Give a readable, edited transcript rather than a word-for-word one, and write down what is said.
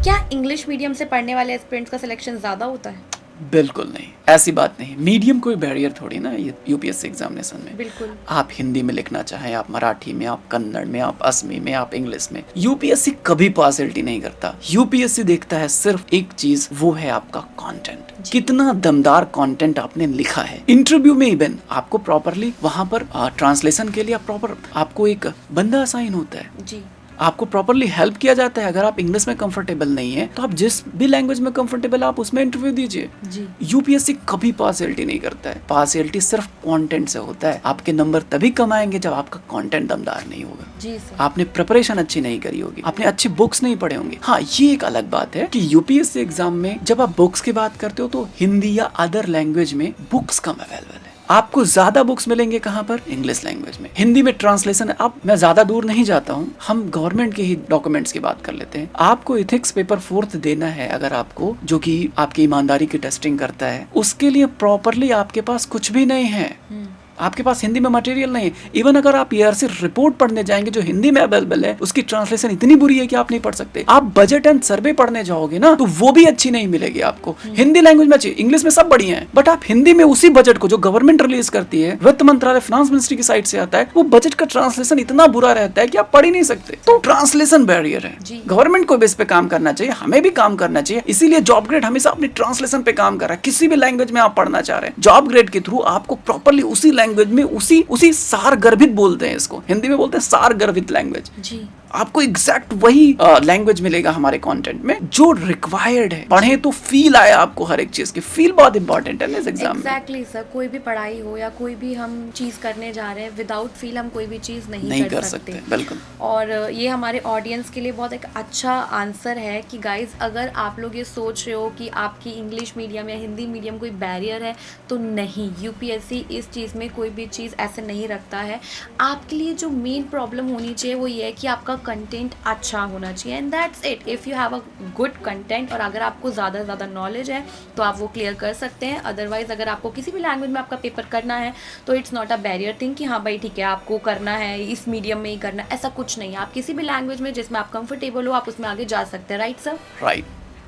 क्या English medium से पढ़ने वाले एस्पिरेंट्स का सिलेक्शन ज़्यादा होता है? बिल्कुल नहीं, ऐसी बात नहीं। मीडियम कोई बैरियर थोड़ी ना ये यूपीएससी एग्जामिनेशन में। बिल्कुल। आप हिंदी में लिखना चाहें, आप मराठी में, आप कन्नड़ में, आप असमी में, आप इंग्लिश में, यूपीएससी कभी पार्शियलिटी नहीं करता। यूपीएससी देखता है सिर्फ एक चीज, वो है आपका कंटेंट। कितना दमदार कंटेंट आपने लिखा है। इंटरव्यू में इवन आपको प्रॉपरली वहां पर ट्रांसलेशन के लिए प्रॉपर आपको एक बंदा असाइन होता है जी। आपको प्रॉपरली हेल्प किया जाता है। अगर आप इंग्लिश में कंफर्टेबल नहीं है तो आप जिस भी लैंग्वेज में कंफर्टेबल आप उसमें इंटरव्यू दीजिए। जी। यूपीएससी कभी पार्शियलिटी नहीं करता है। पार्शियलिटी सिर्फ कंटेंट से होता है। आपके नंबर तभी कम आएंगे जब आपका कंटेंट दमदार नहीं होगा। जी सर। आपने प्रिपरेशन अच्छी नहीं करी होगी, आपने अच्छी बुक्स नहीं पढ़े होंगे। हाँ, ये एक अलग बात है कि यूपीएससी एग्जाम में जब आप बुक्स की बात करते हो तो हिंदी या अदर लैंग्वेज में बुक्स कम अवेलेबल है। आपको ज्यादा बुक्स मिलेंगे कहाँ पर? इंग्लिश लैंग्वेज में। हिंदी में ट्रांसलेशन। अब मैं ज्यादा दूर नहीं जाता हूँ, हम गवर्नमेंट के ही डॉक्यूमेंट्स की बात कर लेते हैं। आपको इथिक्स पेपर 4th देना है अगर आपको, जो कि आपकी ईमानदारी की टेस्टिंग करता है, उसके लिए प्रॉपरली आपके पास कुछ भी नहीं है। आपके पास हिंदी में मटेरियल नहीं है। इवन अगर आप ईआरसी रिपोर्ट पढ़ने जाएंगे जो हिंदी में अवेलेबल है, उसकी ट्रांसलेशन इतनी बुरी है कि आप नहीं पढ़ सकते। आप बजट एंड सर्वे पढ़ने जाओगे ना तो वो भी अच्छी नहीं मिलेगी आपको। हिंदी लैंग्वेज में अच्छी, इंग्लिश में सब बढ़िया है, बट आप हिंदी में उसी बजट को जो गवर्नमेंट रिलीज करती है, वित्त मंत्रालय फाइनेंस मिनिस्ट्री की साइट से आता है, वो बजट का ट्रांसलेशन इतना बुरा रहता है कि आप पढ़ ही नहीं सकते। तो ट्रांसलेशन बैरियर है। गवर्नमेंट को भी इस पे काम करना चाहिए, हमें भी काम करना चाहिए। इसीलिए जॉब ग्रेड हमेशा अपनी ट्रांसलेशन पे काम कर रहा है। किसी भी लैंग्वेज में आप पढ़ना चाह रहे हैं, जॉब ग्रेड के थ्रू आपको प्रॉपरली उसी लैंग्वेज में उसी सार गर्भित बोलते हैं इसको, हिंदी में बोलते हैं सार गर्भित लैंग्वेज। जी। आपको एग्जैक्ट वही लैंग्वेज मिलेगा हमारे कंटेंट में जो रिक्वायर्ड है। पढ़े तो फील आए आपको, हर एक चीज की फील बहुत इंपॉर्टेंट है इस एग्जाम में। एग्जैक्टली सर, कोई भी पढ़ाई हो या कोई भी हम चीज करने जा रहे हैं, विदाउट फील हम कोई भी चीज नहीं कर सकते। बिल्कुल। और ये हमारे ऑडियंस के लिए बहुत एक अच्छा आंसर है कि गाइज, अगर आप लोग ये सोच रहे हो कि आपकी इंग्लिश मीडियम या हिंदी मीडियम कोई बैरियर है, तो नहीं, यूपीएससी इस चीज़ में कोई भी चीज़ ऐसे नहीं रखता है। आपके लिए जो मेन प्रॉब्लम होनी चाहिए वो ये है कि आपका कंटेंट अच्छा होना चाहिए, and that's it. If you have a good content और अगर आपको ज़्यादा नॉलेज है तो आप वो क्लियर कर सकते हैं। अदरवाइज़ अगर आपको किसी भी लैंग्वेज में आपका पेपर करना है तो it's not a barrier thing कि हाँ भाई ठीक है आपको करना है इस मीडियम में ही करना है, ऐसा कुछ नहीं है। आप किसी भी लैंग्वेज में जिसमें आप कंफर्टेबल हो आप उसमें आगे जा सकते हैं। Right sir? राइट।